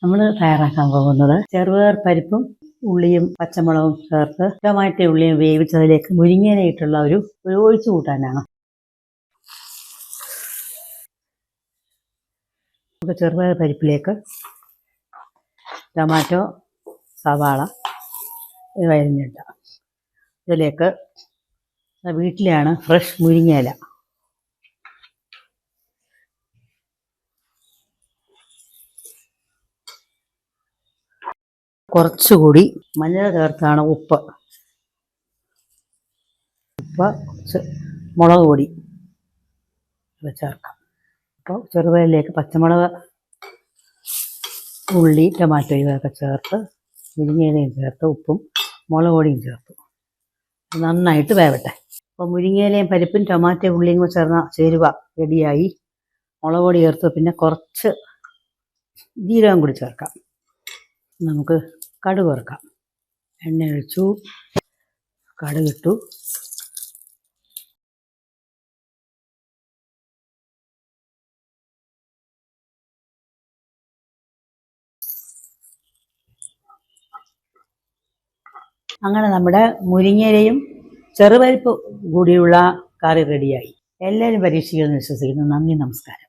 നമ്മൾ തയ്യാറാക്കാൻ പോകുന്നത് ചെറുപയർ പരിപ്പും ഉള്ളിയും പച്ചമുളകും ചേർത്ത് ടൊമാറ്റോ ഉള്ളിയും വേവിച്ചതിലേക്ക് മുരിങ്ങയിലയിട്ടുള്ള ഒരു ഒഴിച്ചു കൂട്ടാനാണ്. നമുക്ക് ചെറുപയർ പരിപ്പിലേക്ക് ടൊമാറ്റോ, സവാള ഇത് അരിഞ്ഞിട്ട് ഇതിലേക്ക് വീട്ടിലാണ് ഫ്രഷ് മുരിങ്ങയില, കുറച്ചുകൂടി മഞ്ഞൾ ചേർത്താണ് ഉപ്പ്, മുളക് പൊടി ചേർക്കാം. അപ്പോൾ ചെറുപയറിലേക്ക് പച്ചമുളക്, ഉള്ളി, ടൊമാറ്റോ ഇതൊക്കെ ചേർത്ത് മുരിങ്ങയിലയും ചേർത്ത് ഉപ്പും മുളക് പൊടിയും ചേർത്തു നന്നായിട്ട് വേവട്ടെ. അപ്പോൾ മുരിങ്ങയിലയും പരിപ്പും ടൊമാറ്റോ ഉള്ളിയും കൂടെ ചേർന്ന ചേരുവ റെഡിയായി. മുളക് പൊടി ചേർത്ത് പിന്നെ കുറച്ച് ജീരകം കൂടി ചേർക്കാം. നമുക്ക് കടുക് വറുക്കാം. എണ്ണ ഒഴിച്ചു, കടുകിട്ടു. അങ്ങനെ നമ്മുടെ മുരിങ്ങയിലയും ചെറുപരിപ്പ് കൂടിയുള്ള കറി റെഡിയായി. എല്ലാവരും പരീക്ഷിക്കുമെന്ന് വിശ്വസിക്കുന്നു. നന്ദി, നമസ്കാരം.